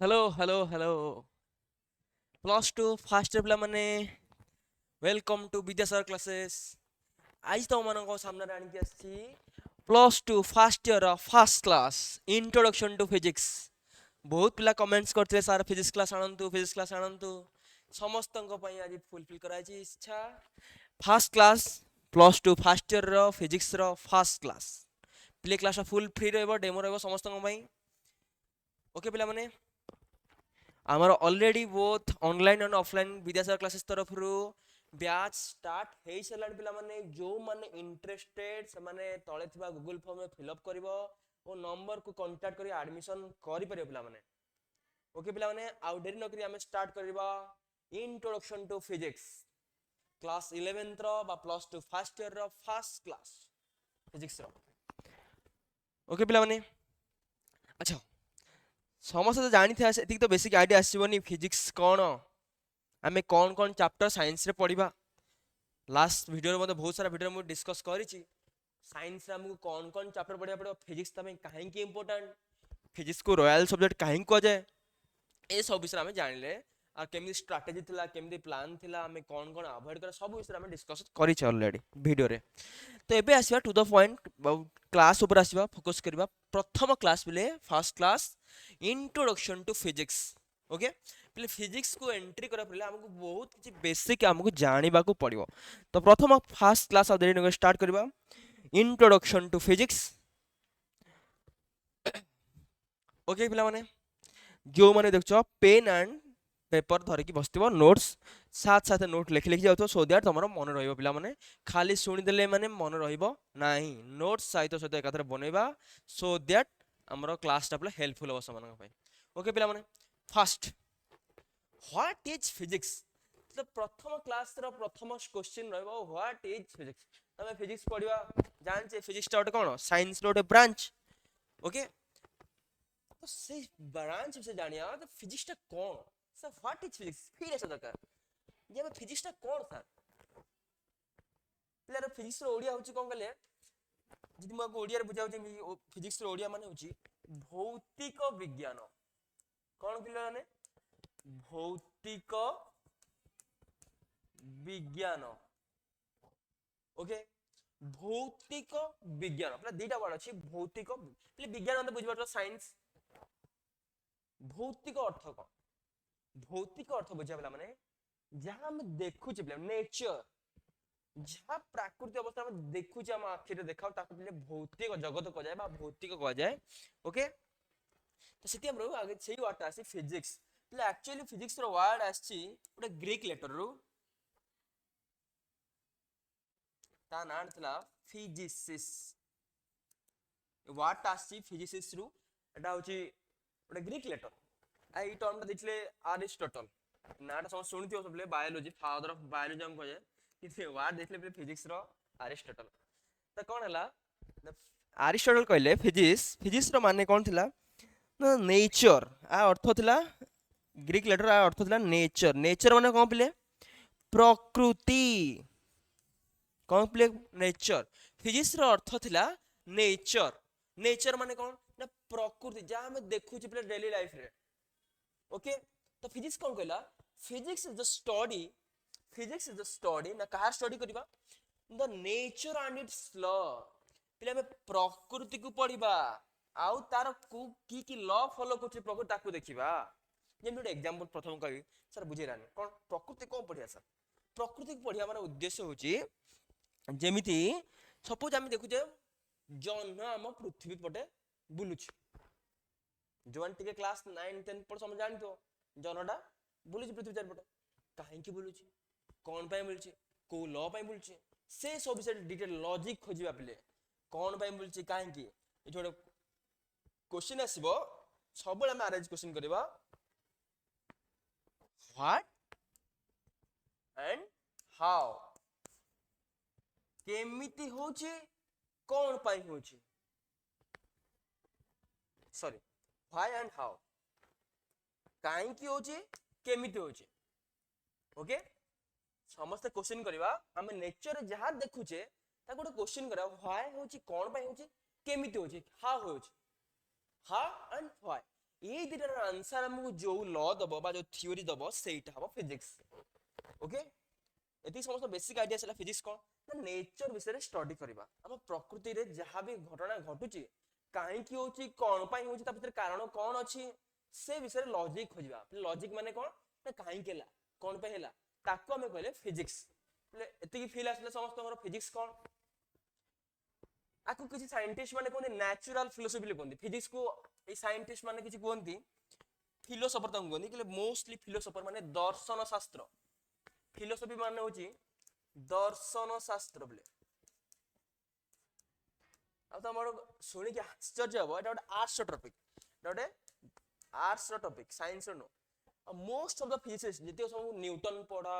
Hello hello hello plus two fast पिला माने welcome to Vidyasagar classes. आज तो मन सामने आनिक आसी plus two first year first class introduction to physics. बहुत पिला कमेंट्स करते सर फिजिक्स क्लास आणतु समस्त आज फुलफिल कराई इच्छा fast class plus two first year physics fast class play class full free demo समस्त ओके पिला माने आमर already both online and offline Vidyasagar classes तरफ ब्याच स्टार्ट हो सारा पिला माने जो माने इंटरेस्टेड से माने तले थिबा गूगल फॉर्म में फिलअप करिवो और नंबर को कांटेक्ट करी एडमिशन करि परियो पिला माने। ओके पिला माने आउ देरी न करी हमें स्टार्ट करबा introduction to physics class 11th रो बा प्लस टू फर्स्ट ईयर रो फर्स्ट क्लास फिजिक्स रो। ओके पिला माने अच्छा समस्त तो जानी थे एतिक तो बेसिक आइडिया आसीबनी फिजिक्स कौन आमे कौन कौन चैप्टर साइंस रे पढ़िबा। लास्ट वीडियो रे बहुत सारा वीडियो मु डिस्कस करिछि साइंस रे हमको कौन कौन चैप्टर पढ़िया पड़ो फिजिक्स तमे काहे की इंपोर्टेंट फिजिक्स को रॉयल सब्जेक्ट काहे को जाए ए सब विषय हमें जानिले आ केमि स्ट्रेटजी थिला केमि प्लान थिला हमें कौन कौन अवॉइड कर सब विषय हमें डिस्कस करिछि ऑलरेडी वीडियो रे। तो एबे आसीबा टू द पॉइंट क्लास ऊपर आसीबा फोकस करबा प्रथम क्लास बिले first class introduction to physics. Okay पहले फिजिक्स को एंट्री करा पहले हमको बहुत किसी बेसिक हमको जानिबा को पड़िबो। तो प्रथम first class of the start करबा इंट्रोडक्शन टू फिजिक्स। ओके पिला माने जो माने देखछो पेन एंड पेपर धरिकी बसथिबो नोट्स साथ साथ नोट लिखि लिखि जाउथो सो दैट तमरो मन रहइबो पिला माने खाली सुनि देले माने मन रहइबो नाही नोट्स सहित सहित एकाथरे बनेबा सो दैट हमरो क्लास टा पले हेल्पफुल हो समान पय। ओके पिला माने फर्स्ट व्हाट इज फिजिक्स तो प्रथम क्लास रो प्रथम क्वेश्चन रहइबो व्हाट इज फिजिक्स। तमे फिजिक्स पढिबा जानछे फिजिक्स टा गोटे कोन साइंस रो गोटे ब्रांच। ओके तो से ब्रांच से जानिया तो फिजिक्स टा कोन सर व्हाट इज फिजिक्स फिर ऐसा दरकार जे हम फिजिक्स टा कोन सर पिलार फिजिक्स रो ओडिया होची कोन कहले जदि म ओडिया रे बुझाउ जे फिजिक्स रो ओडिया माने होची भौतिक विज्ञान कोन पिला माने भौतिक विज्ञान। ओके भौतिक विज्ञान पहले दीटा वर्ड अछि भौतिक पहले विज्ञान मतलब बुझबाto साइंस भौतिक अर्थ को भौतिक अर्थ बुझा पला माने जहां हम देखु छी नेचर जहां प्राकृतिक अवस्था में देखु छी हम आखि रे देखाउ ताको पहले भौतिक जगत को जाय बा भौतिक को जाय। ओके तो सेति हम आगे सेही वर्ड आसी फिजिक्स पहले एक्चुअली फिजिक्स रो वर्ड आसी ओटे ग्रीक लेटर रो ता नाम थला फिजिसिस वर्ड आसी फिजिसिस रो एटा होची ओटे ग्रीक लेटर आई टर्म देखले अरिस्टोटल नाटा सब सुनिथियो सबले बायोलॉजी फादर ऑफ बायोलॉजी हम कहे कि वर्ड देखले फिजिक्स रो अरिस्टोटल तो कोन हला अरिस्टोटल कहले फिजिक्स फिजिक्स रो माने कोन थिला ना नेचर आ अर्थ थिला ग्रीक लेटर आ अर्थ थिला नेचर नेचर माने कोन पिले प्रकृति कोन पिले नेचर फिजिक्स रो अर्थ थिला नेचर नेचर माने कोन ना प्रकृति जा हम देखु छी पिले डेली लाइफ रे। ओके तो फिजिक्स कौन कहला फिजिक्स इज द स्टडी ना कहा स्टडी करबा the nature and it's law पिले में प्रकृति को पढ़िबा आउ तार को की लॉ फॉलो करछि प्रकृति ताकू देखिबा। जे मैं एग्जांपल प्रथम कहि सर बुझेरानी कोन प्रकृति को पढ़िया सर प्रकृति को पढ़िया माने उद्देश्य होछि जेमिति सपोज हम देखु जे जन हम पृथ्वी पटे बुलुछि जोन टिके क्लास 9 10 पर समझ जान तो जनडा बुलुछि पृथ्वी चारपट काहे की बुलुछि कोन पय बुलुछि को लॉ पय बुलुछि से सब विषय डिटेल लॉजिक खोजिबा पले कोन पय बुलुछि काहे की ए जोडे क्वेश्चन आसीबो सबले हम अरेंज क्वेश्चन करबा व्हाट एंड हाउ केमिति होछि कोन पय होछि सॉरी व्हाई एंड हाउ काहे की होछि केमिति होछि। ओके समस्त क्वेश्चन करबा हम नेचर जहां देखुचे ता गोटे क्वेश्चन करा व्हाई होछि कोन पय होछि केमिति होछि हाउ होछि हाउ एंड व्हाई ये दुटार आंसर हमको जो लॉ दबो बा जो थ्योरी दबो सेटा हबो फिजिक्स ओके एति समस्त बेसिक आइडिया छला फिजिक्स कोन ना नेचर विषय रे स्टडी करबा हम प्रकृति रे जहां भी घटना घटुची काहे की होची कोन पई होची ता भीतर कारण कोन अछि से विषय रे लॉजिक खोजबा लॉजिक माने कोन ना काहे केला कोन पे हेला ताको हमें कहले फिजिक्स एति की फील आसले समस्त हमर फिजिक्स कोन आकु किसी साइंटिस्ट माने कोन नेचुरल फिलोसॉफी कोन फिजिक्स को ए साइंटिस्ट माने किसी कोनती फिलोसोफर तंग कोन कि मोस्टली फिलोसोफर माने दर्शन शास्त्र फिलोसॉफी माने होची दर्शन शास्त्र बोले अब तो हमर सुनी के आश्चर्य हो एटा arts topic Etah arts topic science know most of the physicist जते सब न्यूटन पढ़ा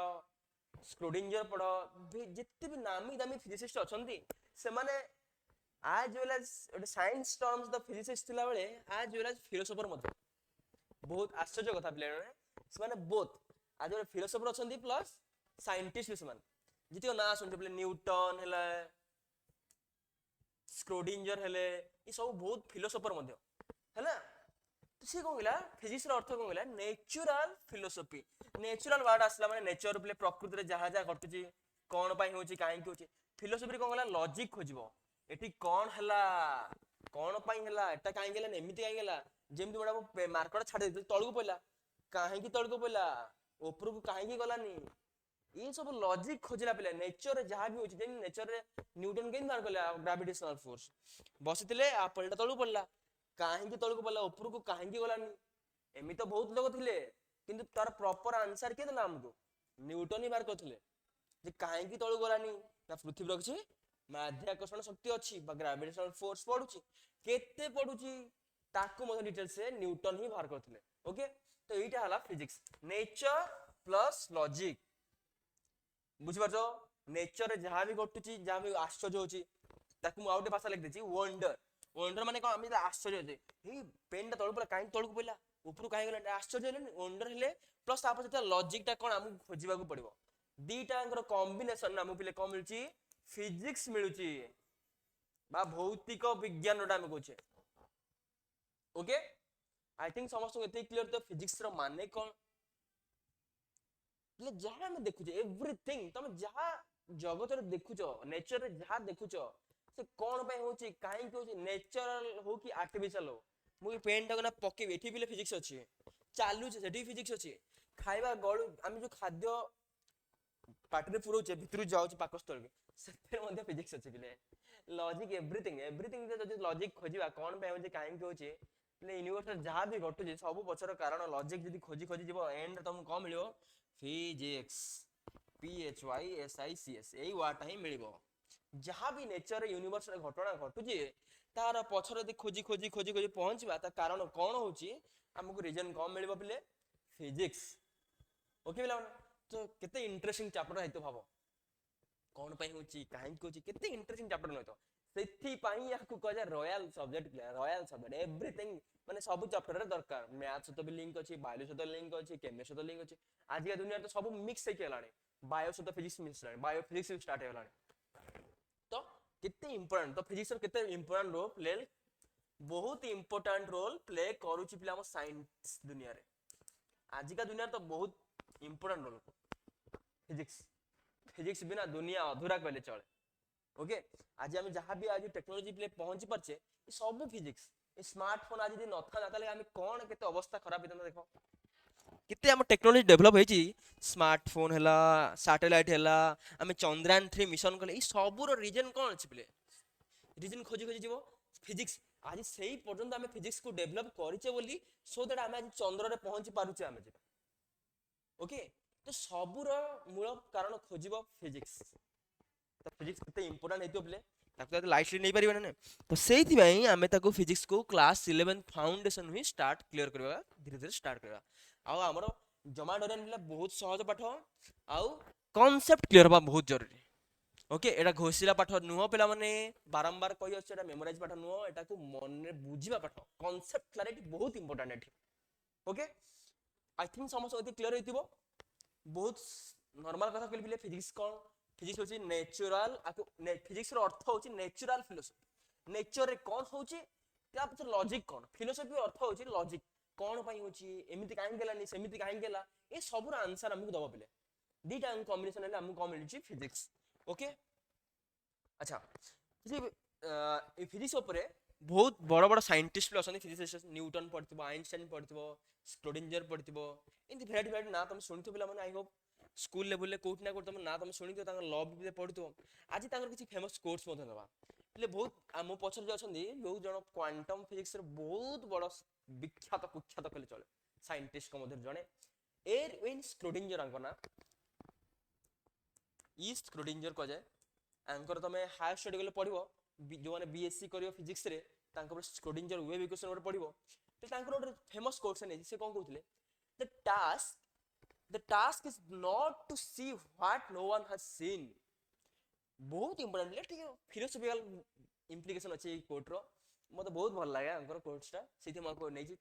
स्क्रोडिंजर पढ़ा जते भी नामी दामी फिजिसिस्ट अछंती से माने आज well as science terms the physicist थिला बेले आज वेल एज फिलोसोफर मत बहुत आश्चर्य कथा प्लेयर से माने बोथ आज वेल फिलोसोफर अछंती प्लस साइंटिस्ट भी मान जते ना सुनते बोले न्यूटन हैला स्क्रोडिंजर हेले ये सब बहुत फिलोसोफर मध्य हैला तो से कोन गेला फिजिक्स रो अर्थ कोन गेला नेचुरल फिलोसॉफी नेचुरल वर्ड आसला माने नेचर प्ले प्रकृति रे जहा जहा घटुची कोन पई होची काहे की होची फिलोसॉफी कोन गेला लॉजिक खोजबो एठी कोन हला कोन पई हला एटा काहे गेला एमिति काहे गेला जेमति बडा मार्केट छाडे दे तळगु पइला काहे की तळगु पइला ऊपर को काहे की गलानी ये सब लॉजिक खोजला पले नेचर रे जहा भी होची जे नेचर रे न्यूटन के मार गला ग्रेविटेशनल फोर्स बसितिले आ पलटा तळगु पडला काहे की तळगु पडला ऊपर को काहे की गलानी एमि तो बहुत लोग थिले किंतु तार प्रॉपर आंसर के देला हमको न्यूटन ही मार करथिले जे काहे की तळगु गलानी ना पृथ्वी रखछि माध्याकर्षण शक्ति अछि बा ग्रेविटेशनल फोर्स पडुछि केते पडुछि ताको मो डिटेल से न्यूटन ही बाहर करथिले ओके तो एटा हला फिजिक्स नेचर प्लस लॉजिक बुझि परछो नेचर रे जहा भी घटुछि जहा भी आश्चर्य होछि ताको मु आउटे भाषा लिख देछि वंडर वंडर माने कोन हम आश्चर्य होते हे पेन ता तळु पर काहे तळु पइला ऊपर काहे गेला आश्चर्य हेले वंडर हेले प्लस तापर सेटा लॉजिक ता कोन हम खोजिबा को पड़िबो दीटा अंगर कॉम्बिनेशन नाम पिले कोन मिलछि फिजिक्स मिलुछि बा भौतिक विज्ञान रा हम कहछे ओके आई थिंक समस्त एते क्लियर तो फिजिक्स रो माने कोन ले जहा हम देखुछे एवरीथिंग तुम जहा जगत रे देखुछो नेचर रे जहा देखुछो से कोन पय होची काहे की होची नेचुरल हो कि आर्टिफिशियल हो मु पेन टा ना पके एठी बिले फिजिक्स अछि चालू छे सेठी फिजिक्स अछि खाइबा गळु हम जो खाद्य पाटी रे पुरोचे भितरु जाउछ पाकस्थल के सेते मध्ये फिजिक्स अछि बिले लॉजिक एवरीथिंग एवरीथिंग जे लॉजिक खोजिबा कोन पय होची काहे की होची ले यूनिवर्स जहा भी घटुची सब पछर कारण लॉजिक जदी खोजी खोजी जीवो एंड तुम को मिलियो फिजिक्स PHYSICS एई वाटा ही मिलिबो जहा भी नेचर यूनिवर्स रे घटना घटुची तार पछर दे खोजी खोजी खोजी खोजी पहुंचबा ता कारण कोन होची हमकु रीजन कम मिलिबो बिले फिजिक्स ओके बिला तो केते इंटरेस्टिंग चैप्टर हेतो भाबो कोन पई होची काहे की होची केते इंटरेस्टिंग चैप्टर नयतो सेथि पई याकु कजा रॉयल सब्जेक्ट एवरीथिंग माने सब चैप्टर रे दरकार मैथ्स तो भी लिंक अछि बायोलॉजी तो लिंक अछि केमिस्ट्री तो लिंक अछि आज के दुनिया तो सब मिक्स हे केलानी बायो से तो फिजिक्स मिक्स लानी बायो फिजिक्स स्टार्ट हेलानी तो कितने इंपोर्टेंट तो फिजिक्स रो कितने इंपोर्टेंट रोल प्ले बहुत इंपोर्टेंट रोल प्ले करूची पिला हम साइंस दुनिया रे आज का दुनिया तो बहुत इंपोर्टेंट रोल फिजिक्स फिजिक्स बिना दुनिया अधूरा कहले चले ओके आज हम जहां भी आज टेक्नोलॉजी प्ले पहुंची परछे ये सब फिजिक्स ये स्मार्टफोन आज दिन नथा ना ताले हम कोन केते अवस्था खराब हेता देखो किते हम टेक्नोलॉजी डेवलप हेची स्मार्टफोन हैला सैटेलाइट हैला हम चंद्रयान 3 मिशन करले ई सब रो रीजन कोन अछि प्ले रीजन खोजी खोजी जीवो फिजिक्स आज सेही पर्यंत हम फिजिक्स को डेवलप करिचे बोली सो दैट हम आज चंद्र रे पहुंची पारुचे हम जे ओके तो सब रो मूल कारण खोजिबो फिजिक्स तो फिजिक्स कितने इंपोर्टेंट हेतो प्ले ताको लाइटली नहीं परिबा ने तो सेही भाई हमें ताको फिजिक्स को क्लास 11 फाउंडेशन ही स्टार्ट क्लियर करबा धीरे धीरे स्टार्ट करबा आउ हमरो जमा डोरेन बिला बहुत सहज पाठ आउ कांसेप्ट क्लियर बा बहुत जरूरी ओके एटा घोषिला पाठ नुह पिला माने बारंबार कहि अछि एटा मेमोराइज पाठ नुह एटा को मन रे बुझिबा पाठ कांसेप्ट क्लैरिटी बहुत इंपोर्टेंट एठी ओके आई थिंक समझ अति क्लियर हेतिबो बहुत नॉर्मल कथा कहली फिजिक्स कोन फिजिक्स होची नेचुरल फिजिक्स रो अर्थ होची नेचुरल फिलोसॉफी नेचर रे कोन होची त्या पछ लॉजिक कोन फिलोसॉफी अर्थ होची लॉजिक कौन पाई होची एमिति काहे गेलानी सेमिति काहे गेला ए सबुर आंसर हमकु दबा पिले दीटा कॉम्बिनेशन है हमकु कम मिलची फिजिक्स ओके अच्छा ए फिजिक्स ऊपर बहुत बड़ बड़ साइंटिस्ट भी अछन फिजिक्स न्यूटन पढ़थिबो आइंस्टाइन पढ़थिबो स्क्रोडिंजर पढ़थिबो इन भेराइटी भेराइटी ना तुम सुनिथो पिला माने आई होप स्कूल लेवल ले कोठ ना कोठ तुम ना तुम सुनिथो तांगर लॉ भी पढ़थिबो आज तांगर किछि फेमस कोर्स मते दबा ले बहुत मो पछर जे अछन बहुत जण क्वांटम फिजिक्स रे बहुत बड़ विख्यात कुख्यात कहले चले साइंटिस्ट को मध्य जणे एरविन स्क्रोडिंजर अंकना ई स्क्रोडिंजर को जाय एंकर तमे हायर स्टडी गले पढिबो जो माने बीएससी करियो फिजिक्स रे तांकर पर स्क्रोडिंजर वेव इक्वेशन रे पढिबो ते तांकर ओटे फेमस क्वेश्चन है से कोन कहउतले the task is not to see what no one has seen बहुत इंपोर्टेंट ले ठीक है फिलोसॉफिकल इंप्लिकेशन अछि ई कोट रो मते बहुत भल लागे अंकर कोर्सटा सेति म को नै छी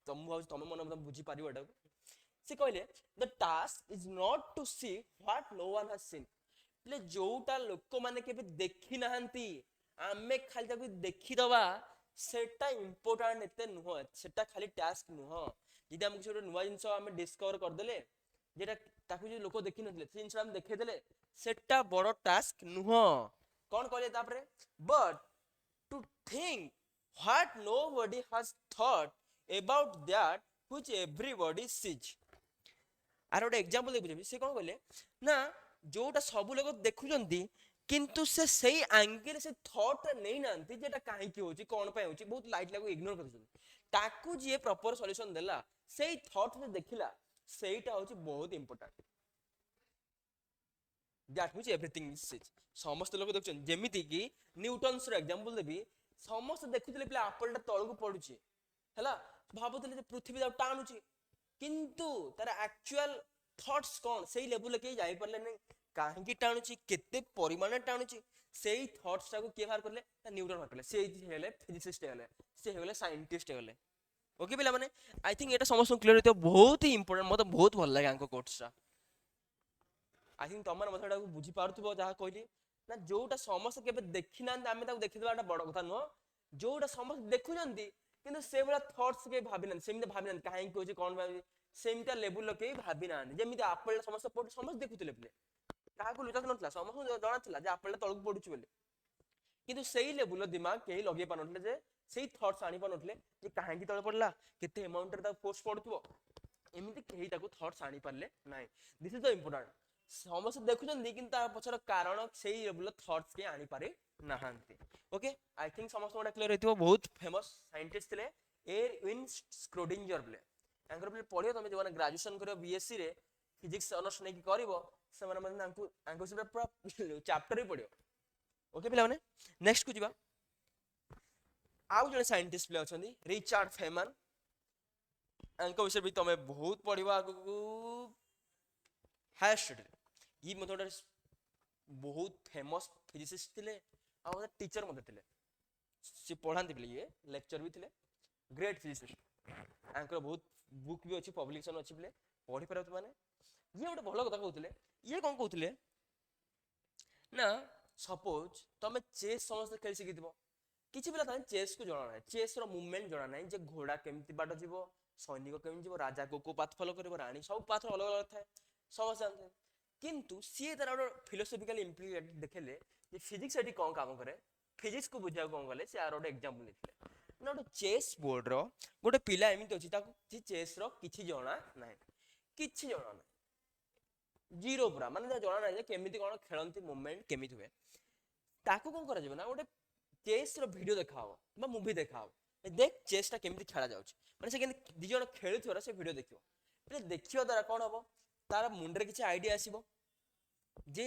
तुम भाव तुम मन बुझी पारिबो एटा से कहले the task is not to see what no one has seen ले जोटा लोक माने केबे देखि नाहंती आमे खाली ताकू देखि दबा सेटा इंपोर्टेंट एते नुह सेटा खाली टास्क नुह जदि हम किछो नुवा जिंस हम डिस्कवर कर देले जेटा ताकू जे लोक देखि नथले से जिंस हम देखे देले सेटा बड़ टास्क नुह कोन कहले तापरे but to think what nobody has thought about that which everybody sees are ओटे एग्जांपल दे बुझबी से कोन कहले ना जोटा सब लोग देखुचंती किंतु से सही एंगल से थॉट नहीं नांती जेटा काहे की होची कोन पे होची बहुत लाइट लागो इग्नोर करछन ताकू जे प्रॉपर सॉल्यूशन देला सही थॉट से देखिला सेहीटा होची बहुत important that means everything is such समस्त लोग देखछन जेमिति की न्यूटन्स रो एग्जांपल देबी समस्त देखुतले प्ले एप्पल ता तळगु पडुची हला भाबुतले जे पृथ्वी दा टाणुची किंतु तार एक्चुअल थॉट्स कौन सही लेवल के जाई परले नहीं काहे की टाणुची केते परिमाण टाणुची सही थॉट्स ता को के बाहर करले न्यूटन बाहर करले से हेले फिजिसिस्ट हेले से हेले साइंटिस्ट हेले ओके पिला माने आई थिंक एटा समस्त क्लियर होतो बहुत ही इंपोर्टेंट मते बहुत भल लागे आंको कोर्सटा आई थिंक तमन मथाडा को बुझी पारथुबो जहा कहली ना जोटा समस्त केबे देखि ना आमे ता देखि देबाटा बड़ कथा न जोटा समस्त देखु जंती किंतु से बड़ा थॉट्स के भाबी ना सेमिते भाबी ना काहे की होची कोन भाबी सेमिता लेवल के भाबी ना जेमिते एप्पल समस्त समस्त देखुतले प्ले काहाको लुचा नथला समस्त जणा थिला जे एप्पल तळक पडुची बोले किंतु सेही लेवल दिमाग केही लगे पानथले जे सेही थॉट्स आनी पानथले जे काहे की तळ पडला केते अमाउंट रे ता फोर्स पडथुबो एमिति केही ताको थॉट्स आनी पारले नाही दिस इज द इंपोर्टेंट समस्त देखुचंदी किंतु ता पछर कारण सेही लेवल थॉट्स के आनी पारे नाहांती ओके आई थिंक समस्त गोटा क्लियर हेतिबो बहुत फेमस साइंटिस्ट थिले एरविन स्क्रोडिंजर प्ले एंकर प्ले पढियो तमे जे ग्रेजुएशन करियो बीएससी रे फिजिक्स ऑनर्स नै की करिवो से माने माने आंको से पूरा चैप्टर ही पढियो ओके पिला माने नेक्स्ट को जिबा आउ जने साइंटिस्ट प्ले अछंदी रिचर्ड फेमन आंको विषय भी तमे बहुत पढिबा आगु हायर स्टडी ई मेथड बहुत फेमस फिजिसिस्ट थिले आ टीचर मते थिले से पढांती पिले ये लेक्चर भी थिले ग्रेट फिजिसिस्ट आंकर बहुत बुक भी अछि पब्लिकेशन अछि पिले पढि परत माने ये गोटे भल कथा कहते ये कौन कहते ना सपोज तुम चेस समस्त खेल शिखी किसी पिला चेस को जना ना चेस रो मूवमेंट जना ना जे घोड़ा केमती बाट जीव सैनिक केमती जीव राजा को पाथ फॉलो करिवो रानी सब पाथ अलग अलग थाए समस्त जानते किंतु सी तार गोटे फिलोसॉफिकल इम्प्लिकेट देखले जे फिजिक्स एटी कौन काम करे फिजिक्स को बुझा कौन गले से आर गोटे एग्जांपल देथिले ना गोटे चेस बोर्ड रो गोटे पिला एमिति अछि ताको जे चेस रो किछि जना नाही किछि जना नाही जीरो पूरा माने जना नाही जे केमिति कोन खेलंती मूवमेंट केमिति हुए ताको कोन करा जेबे ना गोटे चेस रो वीडियो देखाओ बा मूवी देखाओ देख चेस टा केमिति खेला जाउछ माने से केमिति दि जण खेलुथोरा से वीडियो देखियो पले देखियो द्वारा कोन हबो तार मुंडरे किछि आईडिया आसीबो जे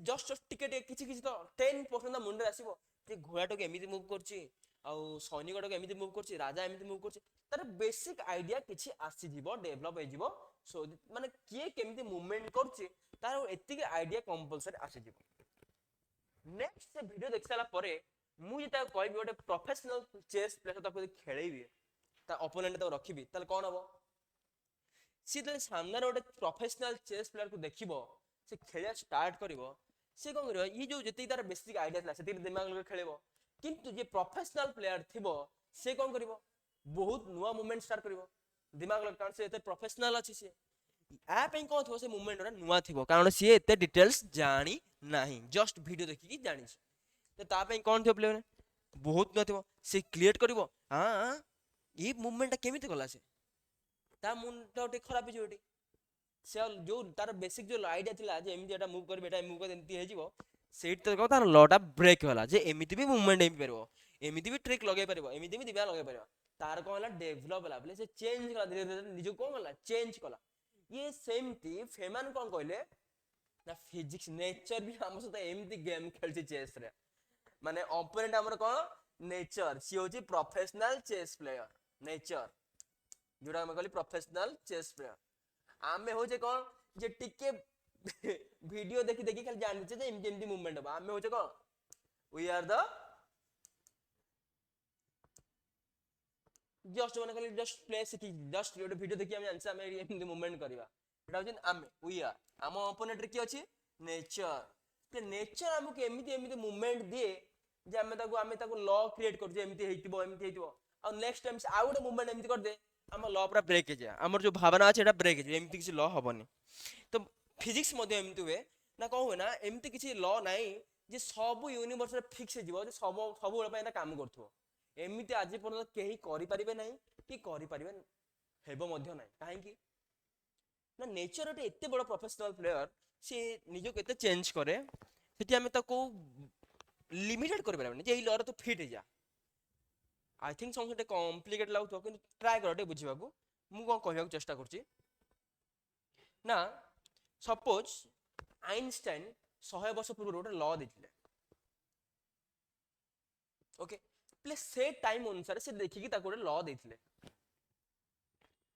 जस्ट टिके किछि किछि तो 10% मुंडरे आसीबो जे घोड़ाटो केमिति मूव करछि आ सैनिकटो केमिति मूव करछि राजा एमिति मूव करछि तार बेसिक आईडिया किछि आसी जीवो डेवलप हे जीवो सो माने किए केमिति मूवमेंट करछि तार एतिके आईडिया कंपलसरी आसी जीवो नेक्स्ट से वीडियो देख साला परे मु जेता कहबी गोटे प्रोफेशनल चेस प्लेयर ताको खेलेबी ता ओपोनेंट ताको रखिबी ताले कोन हबो सी तले सामने गोटे प्रोफेशनल चेस प्लेयर को देखिबो से खेलिया स्टार्ट करिवो से कोन करिवो ई जो जति तार बेसिक आईडिया थला सेति दिमाग लगे खेलेबो किंतु जे प्रोफेशनल प्लेयर थिबो से कोन करिवो बहुत नुवा मूवमेंट स्टार्ट करिवो दिमाग लगा कारण से एते प्रोफेशनल अछि से आ पे कोन थो से मूवमेंट रे नुवा थिबो कारण से एते डिटेल्स जानी नाही जस्ट वीडियो देखि कि जानि तो ता पे कोन थियो प्ले बहुत न थिबो से क्रिएट करबो हां ई मूवमेंट केमिति गला से ता मुंड टे खराब हिजोटी से जो तार बेसिक जो आइडिया थिला जे एमिति एटा मूव करबे एटा मूव कर एमिति हे जिवो सेट तो तार लॉटा ब्रेक होला जे एमिति भी मूवमेंट हेइ परबो एमिति भी ट्रिक लगे परबो एमिति भी दिबा लगे परबो तार को होला डेवलप होला बोले से चेंज कला धीरे धीरे निजो कोन होला चेंज कला ये सेमती फेमान कोन कहले ना फिजिक्स नेचर भी हम सहित एमिति गेम खेलछि चेस रे माने ओपोनेंट हमर कोन नेचर सी होछि प्रोफेशनल चेस प्लेयर नेचर जोड़ा हम कहली प्रोफेशनल चेस प्लेयर आमे हो जे कोन जे टिके वीडियो देखि देखि खाली जानि जे एमिति एमिति मूवमेंट हो आमे हो जे कोन वी आर द जस्ट माने खाली जस्ट प्ले सिखि जस्ट वीडियो देखि हम जानसे हम एमिति मूवमेंट करबा एटा होजे आमे वी आर हम ओपोनेंट रे की अछि नेचर ते नेचर हमके एमिति एमिति मूवमेंट दिए जे आमे ताको लॉ क्रिएट कर जे एमिति हेतिबो और नेक्स्ट टाइम से आउट मूवमेंट एमिति कर दे हम लॉ पूरा ब्रेक हे जाय हमर जो भावना अछि एटा ब्रेक हे जाय एमिति किसी लॉ हबनी तो फिजिक्स मध्ये एमिति हुए ना कहू हुए ना एमिति किसी लॉ नाही जे सब यूनिवर्स रे फिक्स हे जिवो जे सब बेला पे काम करथो एमिति आज पर्यंत केही करि परिबे नाही कि करि परिबे हेबो मध्ये नाही काहे कि ना नेचर रे एते बड़ प्रोफेशनल प्लेयर से निजो केते चेंज करे सेति हमें ताको लिमिटेड कर परबे जे ई लॉ रे तो फिट हे जा आई थिंक समथिंग कॉम्प्लिकेटेड लागु कि ट्राई कर बुझा मु कौन कहवा चेष्टा कर ना सपोज आइनस्टाइन 100 वर्ष पूर्व गोटे लॉ देथिले ओके प्ले से टाइम अनुसार से देखिकी ताको गोटे लॉ देथिले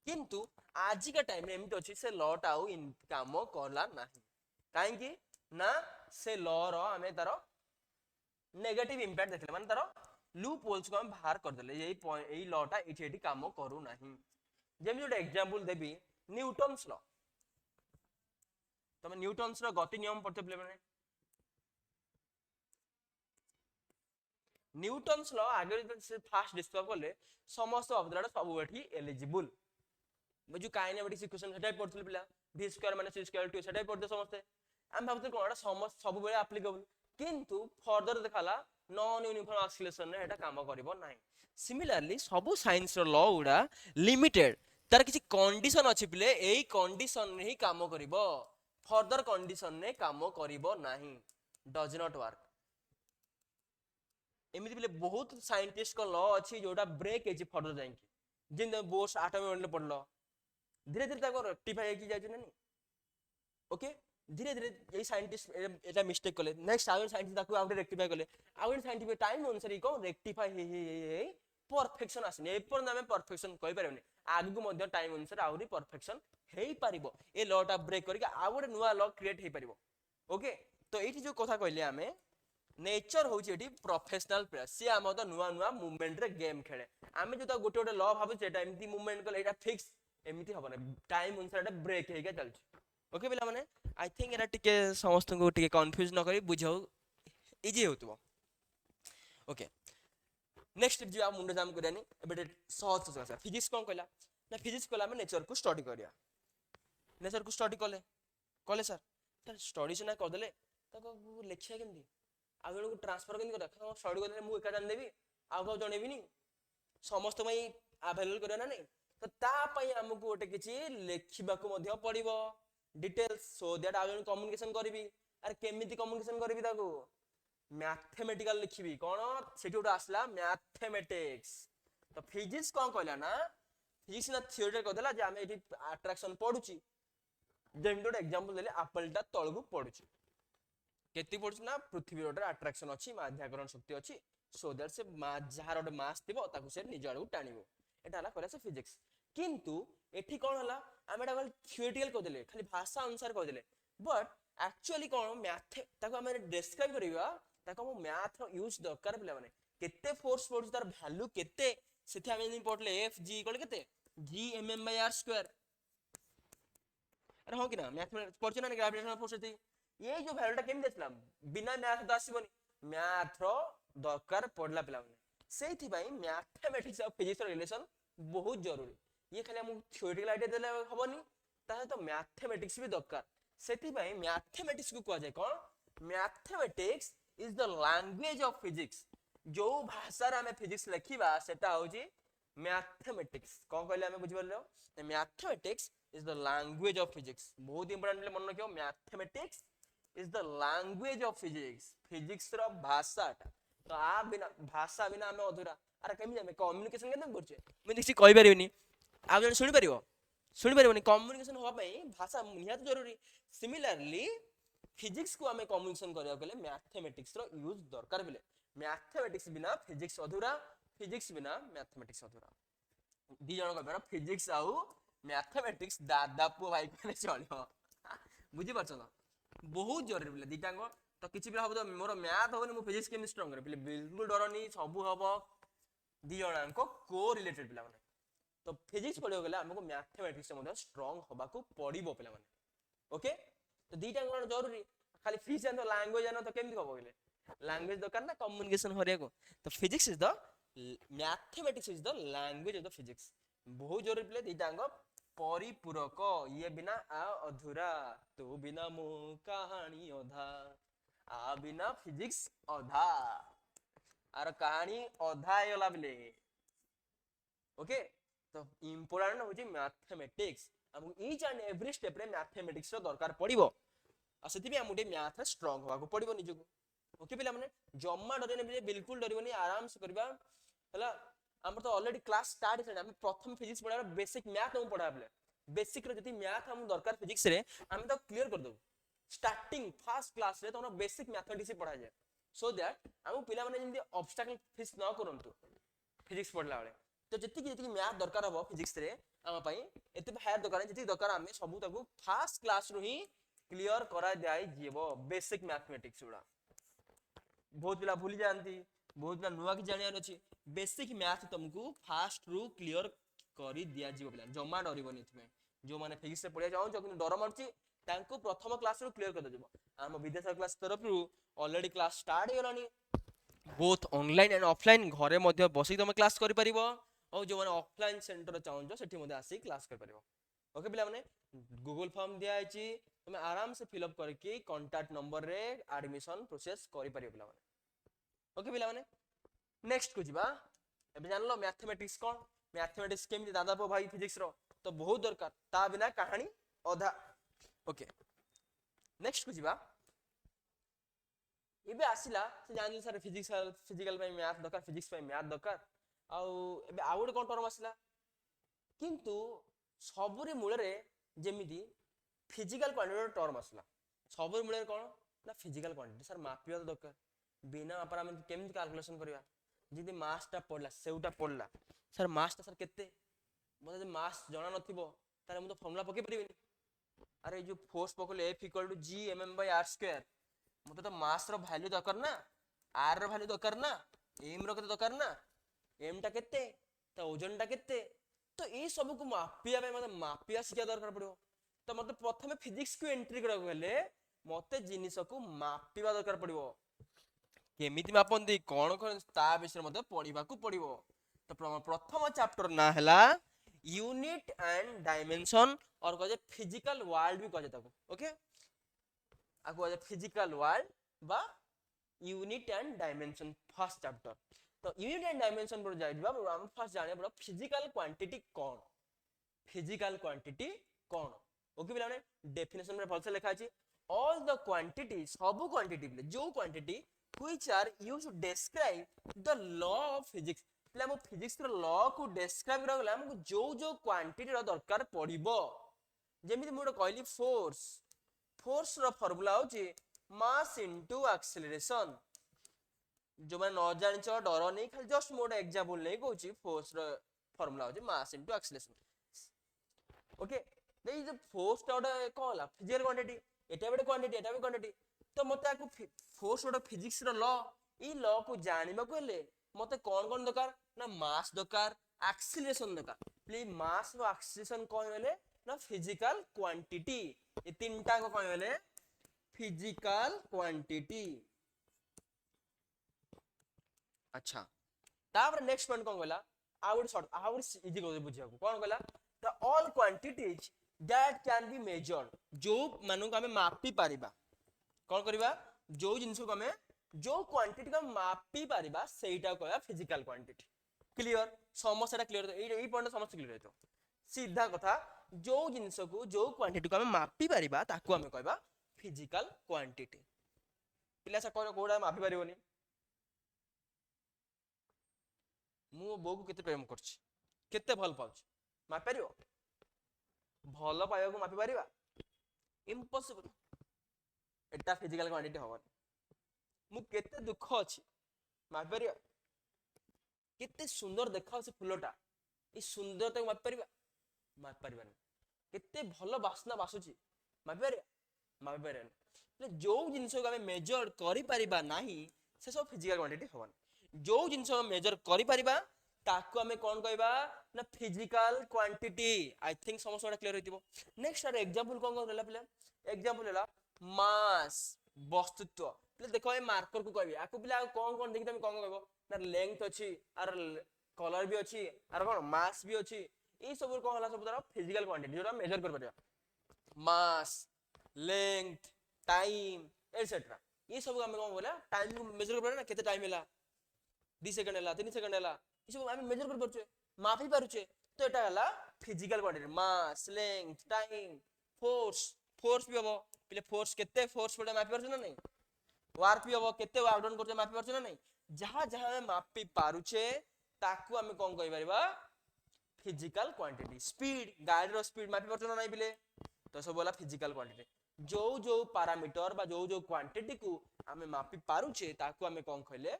किंतु आज का टाइम रे एमिति अछि से लॉ टा आउ काम करला नाही काहे कि ना से लॉ रो हमें तारो नेगेटिव इंपैक्ट देखले माने तारो लूप होल्स को हम बाहर कर देले यही लॉ टा एठी काम करू नाही जेम जोटे एग्जांपल देबी न्यूटन्स लॉ तमे न्यूटन्स रो गति नियम पढ़ते प्ले माने न्यूटन्स लॉ आगे से फास्ट डिस्कवर करले समस्त ऑब्जेक्ट सब एठी एलिजिबल जो काइनेमेटिक्स इक्वेशन सेटा पढ़थले पिला v square minus c square 2 सेटा पढ़ते समस्त हम भाबते कोनटा समस्त सब बेले एप्लीकेबल किंतु फर्दर देखाला नॉन यूनिफॉर्म एक्सीलरेशन रे एटा काम करबो नाही सिमिलरली सब साइंस रो लॉ उडा लिमिटेड तार किछि कंडीशन अछि पिले एई कंडीशन रे ही काम करबो फर्दर कंडीशन ने काम करबो नाही डज नॉट वर्क एमिति पिले बहुत साइंटिस्ट को लॉ अछि जोटा ब्रेक हेछि फर्दर जाई जिन बोर्स एटॉमिक मॉडल पढ़लो धीरे धीरे ताको रेक्टिफाई की जाय नै ओके धीरे धीरे ये साइंटिस्ट एटा मिस्टेक कले नेक्स्ट आउट साइंटिस्ट ताको आउट रेक्टिफाई कले आउट साइंटिफिक टाइम अनुसार को रेक्टिफाई हे परफेक्शन आसने ए पर नामे परफेक्शन कहि परबे आगु मध्ये टाइम अनुसार आउरी परफेक्शन हेई परिबो ए लॉ टा ब्रेक करके आउट नुवा लॉ क्रिएट हेई परिबो ओके तो एठी जो कथा कहले हमें नेचर होची एठी प्रोफेशनल प्लेयर से हम तो नुवा नुवा मूवमेंट रे गेम खेले आमे जो तो गोटे गोटे लॉ भाबु सेटा एमिति मूवमेंट कले एटा फिक्स एमिति हबने टाइम अनुसार एटा ब्रेक हेगा चलछि ओके पिला माने आई थिंक एटा टिके समस्त को टिके कंफ्यूज न करी बुझाउ इजी होतबो ओके नेक्स्ट जो मुंड जाम करनी एबे सहज सहज फिजिक्स कोन कहला ना फिजिक्स कहला हम नेचर को स्टडी करिया नेचर को स्टडी कले कले सर त स्टडी से ना कर देले ताको लेखिया केमदी आ जण को ट्रांसफर केमदी कर स्टडी कर देले मु एका जान देबी आ को जणेबिनी समस्त मई अवेलेबल करिया ना नहीं तो ता पई हमकु गोटे किछि लेखिबा को मध्ये पड़िबो डिटेल्स सो दैट आ जण कम्युनिकेशन करबी अरे केमिति कम्युनिकेशन करबी ताको मैथमेटिकल लिखिबी कोन सेठी उडा आसला मैथमेटिक्स तो फिजिक्स कोन कहला ना फिजिक्स ना थ्योरी को देला जे हम एठी अट्रैक्शन पढुची जेम डोट एग्जांपल देले एप्पल ता तळगु पढुची केति पढुची ना पृथ्वी रोटर अट्रैक्शन अछि माध्याकरण शक्ति अछि सो दैट से जहार ओटे मास थिबो ताकु से निज आडू टाणिबो एटा हला कहला से फिजिक्स किंतु एठी कोन हला हम एटा थ्योरेटिकल को देले खाली भाषा अनुसार को देले बट एक्चुअली कोन मैथ ताको हम डिस्क्राइब करिवा ताको हम मैथ यूज दरकार पिला माने केते फोर्स पडुची तार वैल्यू केते सेठी हम नहीं पढले एफ जी इक्वल केते G M M by R square अरे हो कि ना मैथ में पढछ ना ग्रेविटेशनल फोर्स थी ये जो वैल्यू टा केम देतला बिना मैथ तो आसीबनी मैथ रो दरकार पडला पिला माने सेठी भाई मैथमेटिक्स और फिजिक्स रो रिलेशन बहुत जरूरी ये खाली हमको थ्योरेटिकल आइडिया देले हबनी ता सहित मैथमेटिक्स भी दरकार सेति भाई मैथमेटिक्स को कह जाय कोन mathematics is the language of physics जो भाषा रे हमें फिजिक्स लिखिबा सेटा होची मैथमेटिक्स कोन कहले हमें बुझि परलो mathematics is the language of physics बहुत इंपोर्टेंट मन रखियो mathematics is the language of physics physics रो भाषाटा तो आ बिना भाषा बिना हमें अधूरा अरे केमि हमें कम्युनिकेशन केना करछे मैं देखि कहि परिबनी आ जन सुनि परिबनी कम्युनिकेशन होबा पई भाषा निहात जरूरी सिमिलरली फिजिक्स को हमें कम्युनिकेशन करिया गेले मैथमेटिक्स रो यूज दरकार बिले मैथमेटिक्स बिना फिजिक्स अधूरा फिजिक्स बिना मैथमेटिक्स अधूरा दी जन कहबे फिजिक्स आउ मैथमेटिक्स दादा पु भाई कोने चलियो बुझि परछ ना बहुत जरूरी बिले दीटांग तो किछि भी हबो तो मोर मैथ होबनी मु फिजिक्स केम स्ट्रांग रे बिले बिल्कुल डरनी सब हबो दी जन को को रिलेटेड बिला माने तो फिजिक्स पढ़ियो गेला हमको मैथमेटिक्स मध्ये स्ट्रांग होबा को पड़िबो पिला माने ओके तो दीटा कोन जरूरी खाली फिजिक्स एंड लैंग्वेज जानो तो केमि होबो गेले लैंग्वेज दरकार ना कम्युनिकेशन होरिया को तो physics is the mathematics is the language of the physics बहुत जरूरी पिले दीटांग परिपूरक ये बिना आ अधूरा तो बिना मो कहानी अधा आ बिना फिजिक्स अधा आर कहानी अधा आयला बिले ओके तो इंपोर्टेंट होची मैथमेटिक्स हमको ईच एंड एवरी स्टेप रे मैथमेटिक्स रो दरकार पड़िबो आ सेति भी हमटे मैथ रे स्ट्रांग होबा को पड़िबो निजो ओके पिला माने जम्मा डरेने भी बिल्कुल डरिबोनी आराम से करबा हला हमर तो ऑलरेडी क्लास स्टार्ट छै हम प्रथम फिजिक्स पढ़ा बेसिक मैथ हम पढ़ा बले बेसिक रे जति मैथ हम दरकार फिजिक्स रे हम तो क्लियर कर दो स्टार्टिंग फर्स्ट क्लास रे तो हम बेसिक मैथमेटिक्स पढ़ा जाय सो दैट हम पिला माने जंदी ऑब्स्टेकल फेस न करंतु फिजिक्स पढ़ला बेले तो जति मैथ दरकार हो फिजिक्स रे हम पई एते हायर दरकार जति दरकार हम सब ताको फर्स्ट क्लास रो ही क्लियर करा जाय जीवो बेसिक मैथमेटिक्स उडा बहुत पिला भूली जानती बहुत पिला नुवा की जानियार अछि बेसिक मैथ तुमको फर्स्ट रू क्लियर करी दिया जीवो पिला जमा डरिबोनी इथमे जो माने फिजिक्स रे पढ़िया जाउ जो कि डर मारची तांको प्रथम क्लास रू क्लियर कर दिबो हम विद्यासागर क्लास तरफ रू ऑलरेडी क्लास स्टार्ट हेलानी बोथ ऑनलाइन एंड ऑफलाइन घरे मध्ये बसी तुम क्लास करि परिबो और जो माने ऑफलाइन सेंटर चाहूँ सेठी मध्ये आसी क्लास कर परिबो ओके पिला माने गूगल फॉर्म दिया आइची तुम आराम से फिल अप करके कांटेक्ट नंबर रे एडमिशन प्रोसेस करि परिबो पिला माने ओके पिला माने नेक्स्ट को जिबा एबे जानलो मैथमेटिक्स कोन मैथमेटिक्स केमि दादा पो भाई फिजिक्स रो तो बहुत दरकार ता बिना कहानी आधा ओके नेक्स्ट को जिबा एबे आसिला से जानि सर फिजिक्स फिजिकल पे मैथ दरकार फिजिक्स पे मैथ दरकार आउ एबे आउड कोन टर्म आसिला किंतु सबरे मूल रे जेमिति फिजिकल क्वांटिटी टर्म आसिला सबरे मूल रे कोन ना फिजिकल क्वांटिटी सर मापिया दरकार बिना मापरा हम केमति कैलकुलेशन करबा जदि मास ता पड़ला सेउटा पड़ला सर मास ता सर केते मते जे मास जणा नथिबो तारे हम तो फार्मूला पके परिबेनी अरे जो फोर्स पकले F = G mm/r²। मते तो मास रो वैल्यू दरकार ना r रो वैल्यू दरकार ना m रो केते दरकार ना m टा केते त ओजन टा केते तो ए सब को मापिया पे मते मापिया सिखा दरकार पड़ो तो मते प्रथमे फिजिक्स को एंट्री करा गेले मते जिनिस को मापिबा दरकार पड़ो केमिति मापंदी कोन कोन ता विषय मते पढिबा को पड़िबो तो प्रथम चैप्टर ना हला यूनिट एंड डायमेंशन और कहे फिजिकल वर्ल्ड भी कहे ताको ओके आको कहे फिजिकल वर्ल्ड बा unit and dimension first chapter तो यूनिट एंड डायमेंशन पर जाइबा हम फर्स्ट जाने पड़ो फिजिकल क्वांटिटी कोन ओके बिलाने डेफिनेशन में फलसे लिखा अछि ऑल द क्वांटिटी सब क्वांटिटी जो quantity which are used to describe the law of physics पले हम फिजिक्स रो लॉ को डिस्क्राइब करा गेला हमको जो जो क्वांटिटी रो दरकार पड़िबो जेमिति मोड कहली फोर्स रो फार्मूला होची मास इनटू एक्सेलरेशन जो मैं न जानि छ डर नै खाली जस्ट मोड एग्जांपल नै कहूची फोर्स रो फार्मूला होची मास into acceleration okay they is force टा कहला फिजिकल क्वांटिटी एटा बडे क्वांटिटी एटा भी क्वांटिटी तो मते को फोर्स रो फिजिक्स रो लॉ ई लॉ को जानिबा को ले मते कोन दरकार ना मास दरकार एक्सेलरेशन दरकार प्लीज मास रो एक्सेलरेशन कोन वेले ना फिजिकल क्वांटिटी ए तीनटा को कोन वेले फिजिकल क्वांटिटी अच्छा तापर नेक्स्ट पॉइंट कोन गला आउट शॉर्ट आउट इजी को बुझिया को कोन गला the all quantities that can be measured जो मानू को हमें मापी पारिबा कौन करबा जो जिंस को हमें जो क्वांटिटी को मापी पारिबा सेटा कहबा फिजिकल क्वांटिटी क्लियर समस्या क्लियर एई पॉइंट समस्त क्लियर हेतो सीधा कथा जो जिंस को जो क्वांटिटी को हमें मापी पारिबा ताकू हमें कहबा फिजिकल क्वांटिटी पिला से कोडा मापी पारिबोनी मु बो को केते प्रेम करछि केते भल पाउछि मापि पारिबो भल पाइबा को मापि पारिबा इम्पॉसिबल एटा फिजिकल क्वांटिटी हवन मु केते दुख अछि मापि पारिबा केते सुंदर देखा से फुलटा ई सुंदरता को मापि पारिबा मापि पारिबानी केते भल वासना बासुची मापि पारिबा मापि पारिबानी जो जिंस को हमें मेजर करि पारिबा नाही से सब फिजिकल क्वांटिटी हवन जो जिंस मेजर करि पारिबा ताकू हमें कौन कहबा ना फिजिकल क्वांटिटी आई थिंक समस्या क्लियर होइतिबो नेक्स्ट आर एग्जांपल कौन कौन रहला पिला एग्जांपल हैला मास वस्तुत्व पिला देखो ए मार्कर को कहबी आकु पिला कौन कौन देखि तुम कौन कहबो ना लेंथ अछि आर कलर भी अछि आर कौन मास भी अछि ई सब कौन होला सब तार फिजिकल क्वांटिटी जोरा मेजर कर परिबा मास लेंथ टाइम एटसेट्रा ये सब हमें कौन बोला टाइम को मेजर कर परिबा ना केते टाइम हैला 2 सेकंड हैला 3 सेकंड हैला ये सब हमें मेजर कर परछे मापी पारुछे तो एटा हला फिजिकल क्वांटिटी मास लेंथ टाइम फोर्स फोर्स भी हबो पले फोर्स केते फोर्स पड़े मापी परछे ना नहीं वर्क भी हबो केते वर्क डाउन करछे मापी परछे ना नहीं जहां जहां हमें मापी पारुछे ताकू हमें कोन कहि परिबा फिजिकल क्वांटिटी स्पीड गाड़ी रो स्पीड मापी परछे ना नहीं पिले तो सब बोला फिजिकल क्वांटिटी जो जो पैरामीटर बा जो जो क्वांटिटी को हमें मापी पारुछे ताकू हमें कोन कहले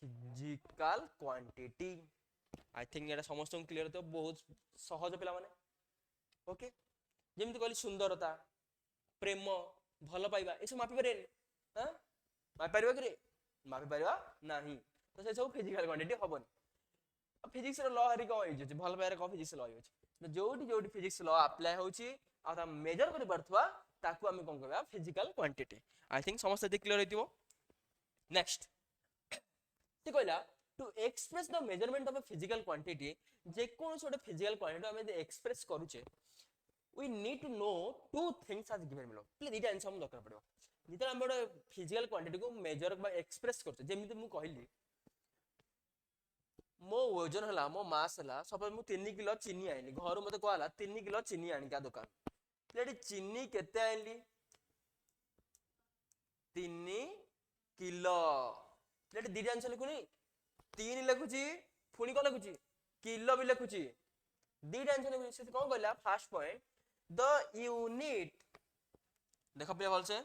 फिजिकल क्वांटिटी आई थिंक एटा समस्त क्लियर तो बहुत सहज पिला माने ओके जेमति कहली सुंदरता प्रेम भल पाइबा ए सब मापी पारे हां मापी पारिबा कि रे मापी पारिबा नाही तो से सब फिजिकल क्वांटिटी हबन फिजिक्स रो लॉ हरि को होई जे भल पाइबा को फिजिक्स लॉ होई छै जोटी जोटी फिजिक्स लॉ अप्लाई होची आ ता मेजर करि परथवा ताकू हमें कोन कहबा फिजिकल क्वांटिटी आई थिंक समस्त क्लियर होइतिबो नेक्स्ट ते कहला to express the measurement of a physical quantity जे कोन सोटे फिजिकल क्वांटिटी हमें एक्सप्रेस करूचे we need to know two things as given below please दीटा आंसर हम दरकार पड़ो जिते हम बड़ फिजिकल क्वांटिटी को मेजर बा एक्सप्रेस करते जेमिति मु कहली मो वजन हला मो मास हला सपोज मु 3 किलो चीनी आइली घर मते कहला 3 किलो चीनी आनी का दुकान लेडी चीनी केते आइली 3 किलो लेडी दीटा आंसर लिखुनी 3 लिखुची पुनी को लिखुची किलो भी लिखुची दीटा आंसर लिखुची से कोन कहला फर्स्ट पॉइंट the unit देखो पे बोल से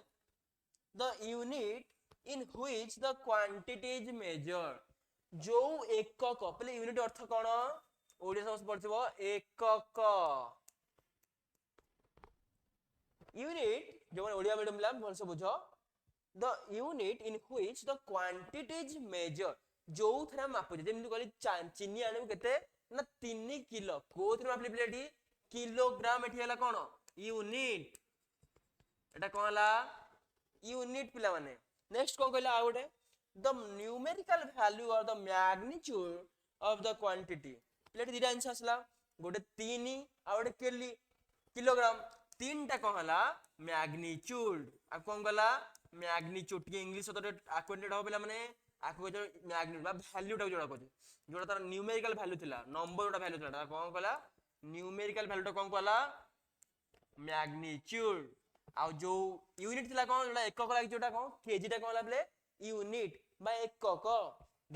the unit in which the quantity is measured जो एकक पहले यूनिट अर्थ कोन ओडिया समझ पड़थिबो एकक यूनिट जो मन ओडिया मीडियम ला भल से बुझो the unit in which the quantity is measured जो थरा माप जेमि कहली चीनी आने केते ना 3 किलो कोथरे मापली प्लेटी किलोग्राम एठी हला कोन यूनिट एटा कोन हला यूनिट पिला माने नेक्स्ट कोन कहला आ गोटे द न्यूमेरिकल वैल्यू और the magnitude of the quantity प्लेट दिरा आंसर असला गोटे 3 आ गोटे केली किलोग्राम तीनटा कोन हला मैग्नीट्यूड आ कोन गला मैग्नीट्यूड के इंग्लिश तो एक्वेंटेड हो पिला माने आको जो मैग्नीट्यूड बा वैल्यू टा जोड़ा कहू जोड़ा तार न्यूमेरिकल वैल्यू थिला नंबर जोड़ा वैल्यू थिला कोन कहला न्यूमेरिकल वैल्यू टा कोन कहला मैग्नीट्यूड आ जो यूनिट थिला कोन जोड़ा एकक लाग जोटा कोन केजी टा कोन लाबले यूनिट बा एकक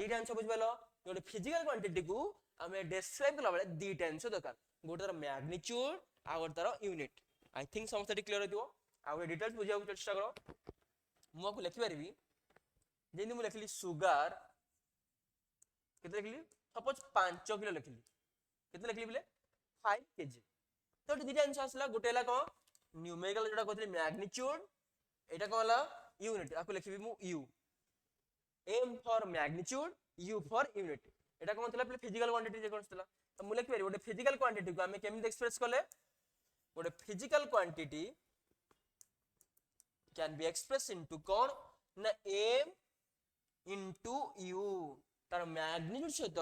दीटा आंसर बुझबेलो जोटे फिजिकल क्वांटिटी को हमें डिस्क्राइब करला बेले दीटा आंसर दरकार गोटे तार मैग्नीट्यूड आ गोटे तार यूनिट आई थिंक समस्त क्लियर होइतो आ गोटे डिटेल्स बुझिया को चेष्टा करो मु आपको लिखि परबी जेनी मु लिखली सुगर केते लिखली सपोज 5 किलो लिखली केते लिखली बोले 5 केजी तो दीटा आंसर आसला गोटे ला को न्यूमेरिकल जोटा कहतली मैग्नीट्यूड एटा कहला यूनिट आपको लिखबी मु U M for magnitude U for unit एटा कोन थला फिजिकल क्वांटिटी जे कोन थला तो मु लिखि परबी गोटे फिजिकल क्वांटिटी को हमें केमिति एक्सप्रेस करले गोटे physical quantity can be express into कोन ना एम into u तार मैग्नीट्यूड सहित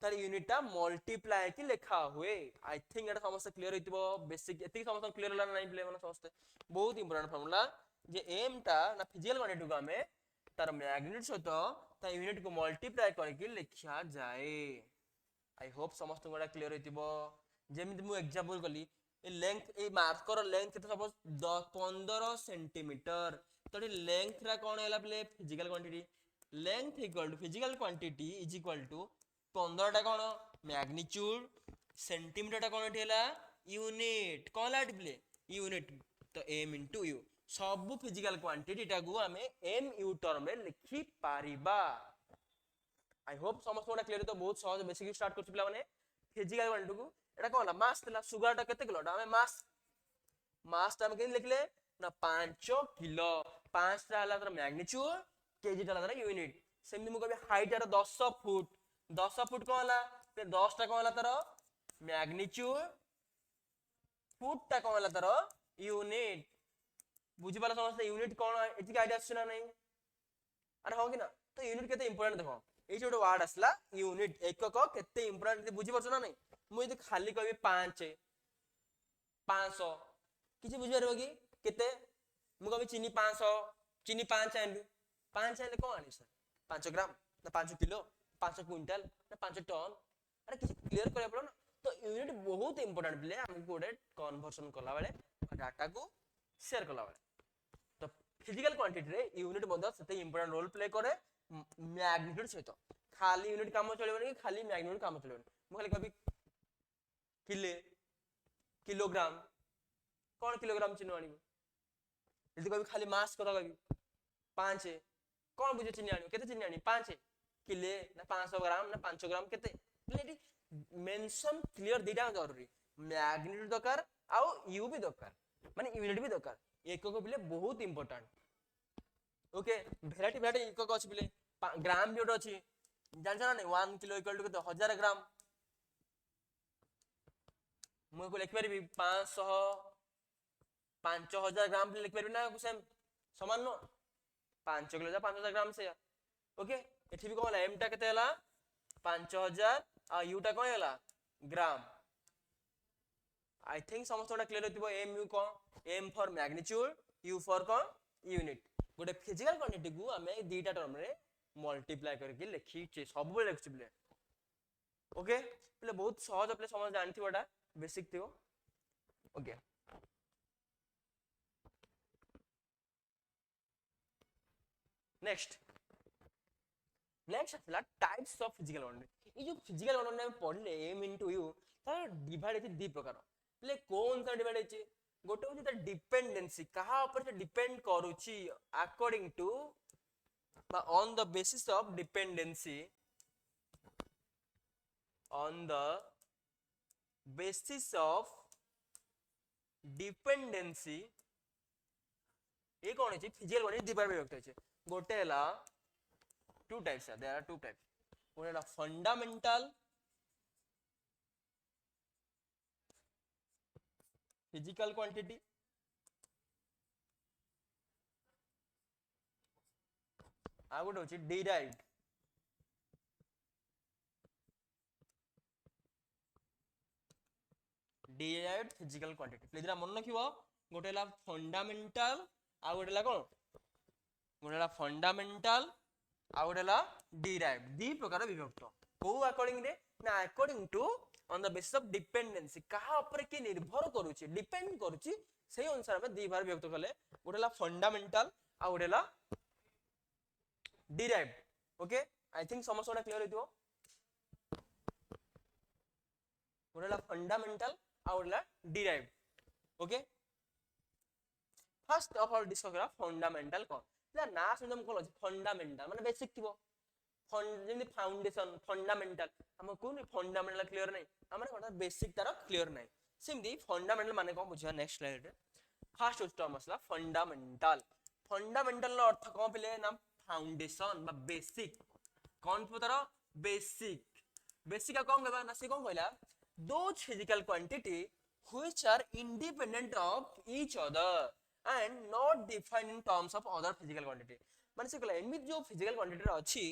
तार यूनिट मल्टीप्लाई की लिखा हुए आई थिंक एटा समस्त क्लियर होइतिबो बेसिक एति समस्त क्लियर होला नहीं प्ले माने समस्त बहुत इंपोर्टेंट फार्मूला जे एम टा ना फिजिकल क्वांटिटी को हमें तार मैग्नीट्यूड सहित ता यूनिट को मल्टीप्लाई करके लिखा जाए आई होप समस्त गोटा क्लियर होइतिबो जेमिति मु एग्जांपल कली a length a marker length केते सपोज 15 सेंटीमीटर तो लेंथ रा कोन हैला प्ले physical quantity length equal to physical quantity is equal to 15 टा कोन मैग्नीट्यूड सेंटीमीटर टा कोन हैला यूनिट कोन ला प्ले यूनिट तो m into u सब फिजिकल क्वांटिटी टा को हमें m u टर्म में लिखि पारिबा आई होप समस्त गोटा क्लियर तो बहुत सहज बेसिक स्टार्ट कर पिला माने फिजिकल क्वांटिटी को एटा कोन मास थला सुगर टा केते किलो टा हमें मास टा हम के लिखले ना 5 किलो 5 टा हला तर मैग्नीट्यूड केजी टा हला यूनिट सेमि मु कहबे हाइट टा 10 फुट कोन हला ते 10 टा कोन हला तर मैग्नीट्यूड फुट टा कोन हला तर यूनिट बुझी पाला समस्त यूनिट कोन एति आइडिया आछे ना नहीं अरे हो कि ना तो यूनिट केते इंपोर्टेंट देखो ए जो वर्ड आसला यूनिट एकक केते इंपोर्टेंट बुझी परछ ना नहीं मु यदि खाली कहबी 5 500 किछि बुझी परबो कि केते मु कहबी चीनी 500 चीनी 5 आनलु 5 आनले कोन आनी सर 5 ग्राम ना 5 किलो 5 क्विंटल ना 5 टन अरे किछि क्लियर करे पड़ो ना तो यूनिट बहुत इंपोर्टेंट प्ले हमको कोडे कन्वर्जन कला बेले डाटा को शेयर कला बेले तो फिजिकल क्वांटिटी रे यूनिट बंद सेते इंपोर्टेंट रोल प्ले करे मैग्नीट्यूड सहित खाली यूनिट काम चलेबनी खाली मैग्नीट्यूड काम चलेबनी मु खाली कभी किले किलोग्राम कौन किलोग्राम चिन्ह आनी यदि कभी खाली मास कथा कभी 5 कौन बुझे चिन्ह आनी केते चिन्ह आनी 5 किले ना 500 ग्राम ना 500 ग्राम केते प्लेटी मेंशन क्लियर दीटा जरूरी मैग्नीट्यूड दरकार आउ यू भी दरकार माने यूनिट भी दरकार एकक बिले बहुत इंपोर्टेंट ओके भेराइटी एकक अछि बिले ग्राम भी अछि जान जाना नहीं 1 किलो इक्वल टू केते 1000 ग्राम मु को लिख परबी 500 5000 ग्राम लिख परबी ना सेम समान नो 5 किलो जा 5000 ग्राम से ओके एठी भी कहला m टा केते हला 5000 आ u टा कोन हला ग्राम आई थिंक समस्त गोटा क्लियर होतिबो m u को m for magnitude u for को यूनिट गोटे फिजिकल क्वांटिटी को हमें दीटा टर्म रे मल्टीप्लाई करके लिखी छे सब बेले लिखछि बले ओके बले बहुत सहज अपने समझ जानथि बडा बेसिक थियो ओके नेक्स्ट असला टाइप्स ऑफ फिजिकल क्वांटिटी ये जो फिजिकल क्वांटिटी में पढ़ले m into u तार डिवाइड है दी प्रकार प्ले कौन सा डिवाइड है गोटे होची त डिपेंडेंसी कहा ऊपर से डिपेंड करूची according to on the basis of dependency on the basis of dependency ये कौन है फिजिकल क्वांटिटी दी बार विभक्त है गोटे हला टू टाइप्स है देयर आर टू टाइप्स गोटे हला फंडामेंटल फिजिकल क्वांटिटी आ गोटे होची डिराइव्ड फिजिकल क्वांटिटी प्लीज मन रखिबो गोटे हला फंडामेंटल आ गोटे हला कोन गोटे हला फंडामेंटल आ गोटे हला डिराइव्ड दी प्रकार विभक्त को अकॉर्डिंग रे ना according to on the basis of dependency कहा ऊपर के निर्भर करूची डिपेंड करूची सही अनुसार में दी बार विभक्त कले गोटे हला फंडामेंटल आ गोटे हला डिराइव्ड ओके आई थिंक समस्या क्लियर होइतो गोटेला फंडामेंटल आ गोटेला derived okay first of all discuss करा फंडामेंटल कोन ला ना सुनम कोन अछि फंडामेंटल माने बेसिक थिबो जेमि फाउंडेशन फंडामेंटल हम कोन फंडामेंटल क्लियर नै हमर कोन बेसिक तार क्लियर नै सिम्पली फंडामेंटल माने कोन बुझिया नेक्स्ट स्लाइड रे फर्स्ट टर्म असला फंडामेंटल नो अर्थ कोन पले नाम फाउंडेशन बा बेसिक कौन पतार बेसिक का कौन कहबा ना से कौन कहला those physical quantity which are independent of each other and not defined in terms of other physical quantity माने से कहला एमित जो फिजिकल क्वांटिटी अछि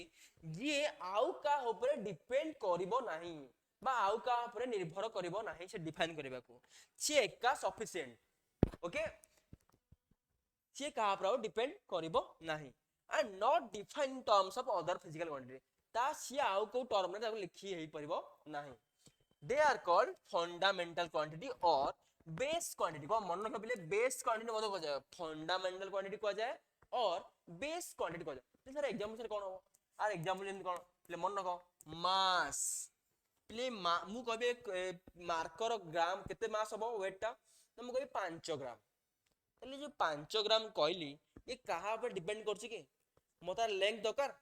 ये आउ का ऊपर डिपेंड करिवो नाही बा आउ का ऊपर निर्भर करिवो नाही से डिफाइन करबा को से एका सफिशिएंट ओके से का ऊपर डिपेंड करिवो नाही and not define in terms of other physical quantity ता से आउ को टर्म रे ताको लिखि हेई परिवो नाही they are called fundamental quantity or base quantity को मन रख पले बेस क्वांटिटी मत को जाय फंडामेंटल क्वांटिटी को जाय और बेस क्वांटिटी को जाय सर एग्जांपल से कोन हो आर एग्जांपल जन कोन पले मन रख मास पले मु कहबे मार्कर ग्राम केते मास हो वेट ता तो मु कहबे 5 ग्राम तले जो 5 ग्राम कहली ये कहा पर डिपेंड करछि कि मोता लेंथ दरकार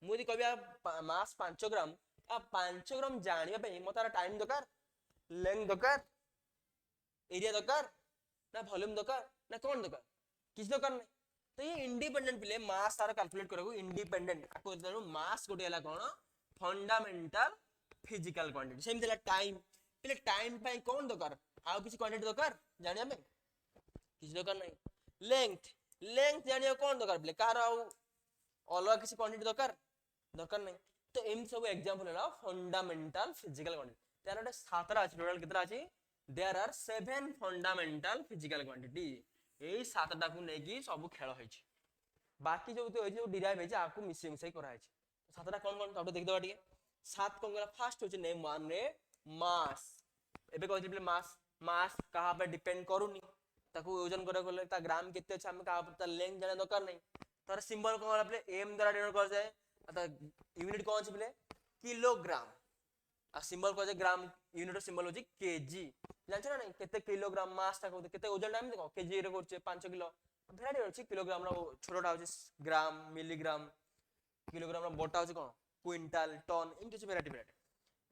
मु यदि कहबे मास 5 ग्राम आ 5 ग्राम जानिबा पे मोतार टाइम दरकार लेंथ दरकार एरिया दरकार ना वॉल्यूम दरकार ना कौन दरकार किस दरकार नहीं तो ये इंडिपेंडेंट पिले मास तार कैलकुलेट करबो इंडिपेंडेंट आको दरु मास गोटे हला कोन फंडामेंटल फिजिकल क्वांटिटी सेम देला टाइम पिले टाइम पे कौन दरकार आ किसी क्वांटिटी दरकार जानिया में किस दरकार नहीं लेंथ लेंथ जानिया कौन दरकार पिले कार आ अलग किसी क्वांटिटी दरकार दरकार नहीं तो एम सब एग्जांपल है फंडामेंटल फिजिकल क्वांटिटी त्यार एक सातरा अछि टोटल कितना अछि there are 7 fundamental physical quantity एई सातटा को नेकी सब खेल होइछि बाकी जो होइछि जो डिराइव होइछि आकु मिसि मिसै करा होइछि सातटा कोन कोन सब देख दबा ଟିକେ सात कोन गला फर्स्ट होइछि नेम 1 रे मास एबे कहछि पले मास मास कहा पे डिपेंड करूनी ताकू वजन करे कोले ता ग्राम केते अछि हम कहा ता लेंथ जाने दरकार नहीं तार सिंबल कोन होला पले एम द्वारा डिनोट कर जाय अता यूनिट कोन अछि पले किलोग्राम आ सिंबल को ग्राम यूनिट सिंबल होची केजी जानछ ना नहीं केते किलोग्राम मास ता केते वजन टाइम देखो केजी रे करछे 5 किलो भेराइटी होची किलोग्राम रो छोटोटा होची ग्राम मिलीग्राम किलोग्राम रो बोटा होची कोन क्विंटल टन इन किछ भेराइटी भेराइटी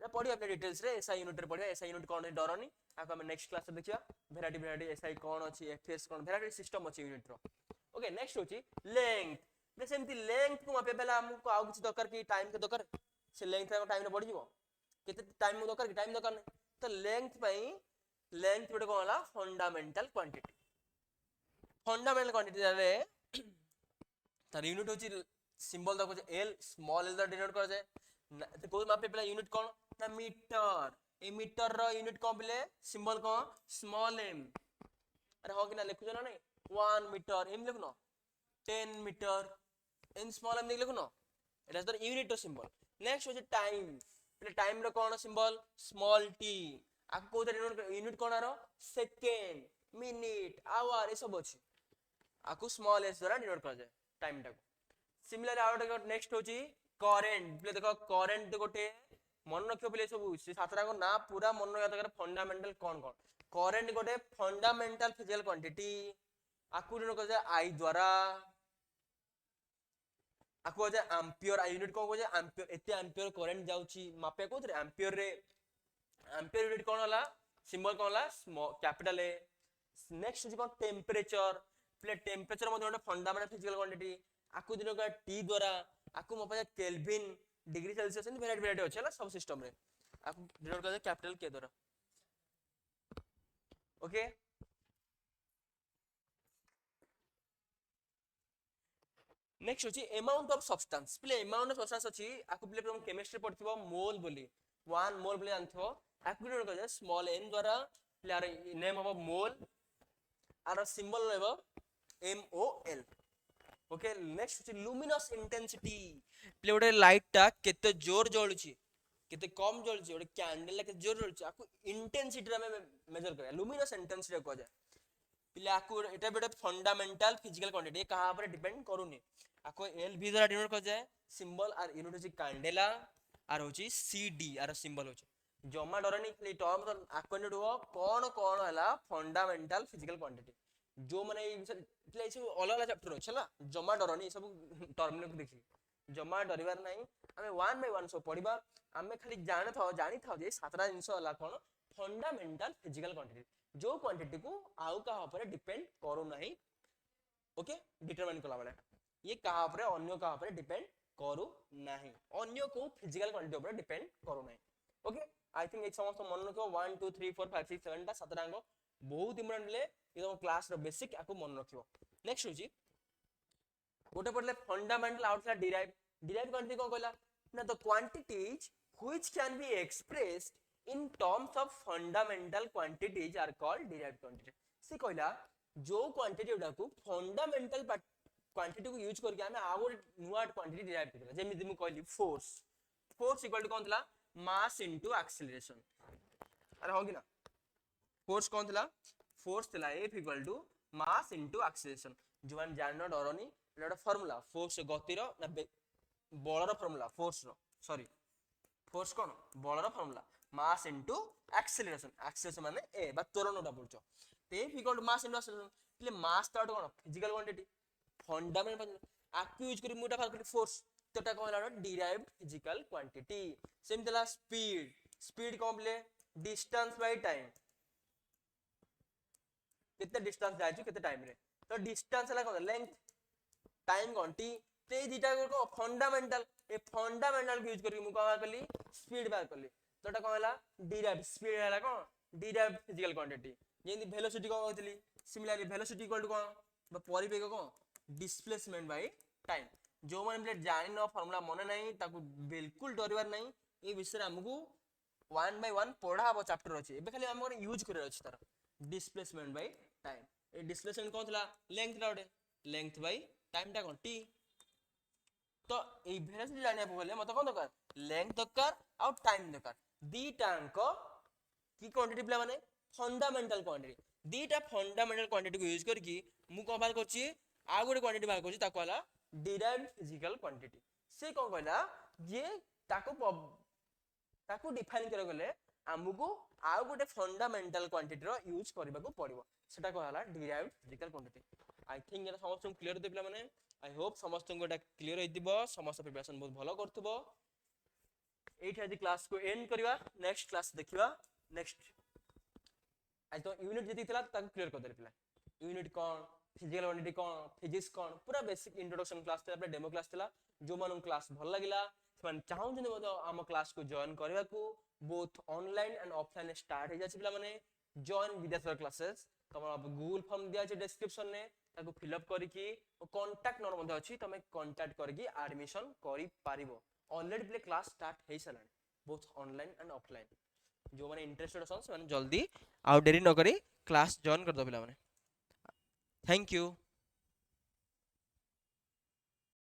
एटा पढी अपने डिटेल्स रे एसआई यूनिट रे पढिया एसआई यूनिट कोन डरनी आको हम नेक्स्ट क्लास रे देखिया भेराइटी भेराइटी एसआई कोन अछि एफएस कोन भेराइटी सिस्टम अछि यूनिट रो ओके नेक्स्ट होची लेंथ बे सेमती लेंथ को मापे बेला हमको आउ किछ दरकार की टाइम के दरकार से लेंथ रे टाइम रे बढ़ जिवो केते टाइम दरकार की टाइम दरकार नहीं तो लेंथ पई लेंथ गोटे कोन होला फंडामेंटल क्वांटिटी रे तार यूनिट होची सिंबल दा को एल स्मॉल एल दा डिनोट कर जाय तो कोन मापे पहला यूनिट कोन ना मीटर ए मीटर रो यूनिट कोन पले सिंबल कोन स्मॉल एम अरे हो कि ना लिखु ना नहीं 1 मीटर एम लिखनो 10 मीटर इन स्मॉल एम लिखनो एटा तो यूनिट रो सिंबल नेक्स्ट होची टाइम पहले टाइम रो कोन सिंबल स्मॉल टी आको यूनिट कोन आरो सेकेंड मिनिट आवर ए सब अछि आको स्मॉल एस द्वारा डिनोट कर जाय टाइम टा सिमिलर आउट नेक्स्ट होची करंट प्ले देखो करंट गोटे मन रखियो प्ले सब से सातरा को ना पूरा मन रखियो तकर फंडामेंटल कोन कोन करंट गोटे फंडामेंटल फिजिकल क्वांटिटी आको डिनोट कर जाय आई द्वारा आको जे एम्पियर यूनिट को जे एम्पियर एते एम्पियर करंट जाउची मापे कोथरे एम्पियर रे एम्पियर यूनिट कोन होला सिंबल कोन होला small capital A next J cone temperature play temperature मध्ये गोटे फंडामेंटल फिजिकल क्वांटिटी आकु दिन का टी द्वारा आकु मपा केल्विन डिग्री सेल्सियस इन वेराइटी वेराइटी अछि ना सब सिस्टम रे आकु डिनोट कर कैपिटल के द्वारा ओके नेक्स्ट होची amount of substance play amount of substance अछि आकु प्ले हम केमिस्ट्री पढथिबो मोल बोली 1 मोल प्ले जानथिबो आकु डिनोट कर स्मॉल n द्वारा प्ले आर नेम हो मोल आर सिंबल रहबो MOL ओके नेक्स्ट होची लुमिनस इंटेंसिटी प्ले ओडे लाइट टा केते जोर जळुची केते कम जळुची ओडे कैंडल ला केते जोर जळुची आकु इंटेंसिटी रे मेजर करे लुमिनस इंटेंसिटी को जाय प्ले आकु एटा बेटे फंडामेंटल फिजिकल क्वांटिटी कहां पर डिपेंड करूनी आको LV द्वारा डिनोट कर जाय सिंबल आर यूनिट होची कैंडेला आर होची CD आर सिंबल होची जमा डरनी प्ले टर्म तो आकोनेट हो कोन कोन हला फंडामेंटल फिजिकल क्वांटिटी जो माने प्ले सब अलग अलग चैप्टर छला जमा डरनी सब टर्म ने देखि जमा डरिवार नाही हमें 1 बाय 1 सब पढिबा हमें खाली जानि था जे सातरा जिंस हला कोन फंडामेंटल फिजिकल क्वांटिटी जो क्वांटिटी को आउ कहा पर डिपेंड करू नाही ओके डिटरमाइन कला वाला ये कहा पर अन्य कहा पर डिपेंड करू नाही अन्य को फिजिकल क्वांटिटी पर डिपेंड करू नाही ओके आई थिंक एक समस्त मन रखो 1 2 3 4 5 6 7 टा सातरांग बहुत इंपोर्टेंट ले ये तो क्लास रो बेसिक आको मन रखियो नेक्स्ट होची गोटे पढ़ले फंडामेंटल आउट था डिराइव डिराइव क्वांटिटी कौन कहला ना the quantities which can be expressed in terms of fundamental quantities are called derive quantity से कहला जो क्वांटिटी गुडा को फंडामेंटल क्वांटिटी को यूज करके हमें आउ नुआ क्वांटिटी डिराइव करला जेमिति मु कहली फोर्स फोर्स इक्वल टू कौन थला मास इनटू एक्सेलरेशन अरे हो कि ना फोर्स कौन थला फोर्स थला F equal to mass into acceleration जो मान जानना डरनी एटा फार्मूला फोर्स गतिर ना बलर फार्मूला फोर्स रो सॉरी फोर्स कौन बलर formula mass into acceleration acceleration माने ए बा त्वरणटा बोलछो ते F equal to mass into acceleration એટલે मास ता कौन फिजिकल क्वांटिटी फंडामेंटल आकु यूज करी मुटा फार फोर्स तोटा कहला डिराइव्ड फिजिकल क्वांटिटी सेम देला स्पीड स्पीड कौन बोले डिस्टेंस बाय टाइम कितने डिस्टेंस जाय छु कितने टाइम रे तो डिस्टेंस हला कौन लेंथ टाइम कौन टी ते दिटा को फंडामेंटल ए फंडामेंटल यूज करके मु कहा करली स्पीड बाय करली तोटा कहला डिराइव्ड स्पीड हला कौन डिराइव्ड फिजिकल क्वांटिटी जेंति वेलोसिटी को कहतली सिमिलरली वेलोसिटी इक्वल टू कौन बा परिवेग कौन डिस्प्लेसमेंट बाय टाइम जो माने जानि न फार्मूला मन नहीं ताकू बिल्कुल डरबार नहीं ए विषय हमकू 1 बाय 1 पढ़ा हबो चैप्टर अछि एबे खाली हम यूज करे अछि तार displacement by time A displacement कौन थला लेंथ लाउडे लेंथ बाय टाइम टा कौन टी तो ए वेलोसिटी जानिया पहिले मत कौन दरकार लेंथ दरकार और टाइम दरकार दीटा अंक की क्वांटिटी प्ले माने फंडामेंटल क्वांटिटी दीटा फंडामेंटल क्वांटिटी को यूज करके मु को बात करछि आ गोटे क्वांटिटी बात करछि ताको हला डिराइव्ड फिजिकल क्वांटिटी से कौन कहला जे ताको डिफाइन करे गले हमकू आउ गोटे फंडामेंटल क्वांटिटी रो यूज करबा को पड़िबो सेटा कहला derived physical quantity I think एटा समस्त क्लियर देबला माने आई होप समस्त को एटा क्लियर होइदिबो समस्त प्रिपरेशन बहुत भलो करथबो एठी आज क्लास को एंड करबा नेक्स्ट क्लास देखिबा नेक्स्ट आज तो यूनिट जति थला ताको क्लियर कर देला यूनिट कोन फिजिकल क्वांटिटी कोन फिजिक्स कोन पूरा बेसिक इंट्रोडक्शन क्लास थला डेमो क्लास थला जो मानु क्लास भल लागिला मान चाहूं जे मतो हम क्लास को जॉइन करबा को both online and offline start हो जाछि पिला माने जॉइन विद्यासागर क्लासेस तमरा गूगल फॉर्म दिया छै डिस्क्रिप्शन ने ताको फिल अप करिकि ओ कांटेक्ट नंबर मध्ये अछि तमे कांटेक्ट करिकि एडमिशन करि पारिबो ऑलरेडी प्ले क्लास स्टार्ट हे सलान बोथ ऑनलाइन एंड ऑफलाइन जो माने इंटरेस्टेड असन माने जल्दी आउ देरी न करी क्लास जॉइन कर दो पिला माने थैंक यू।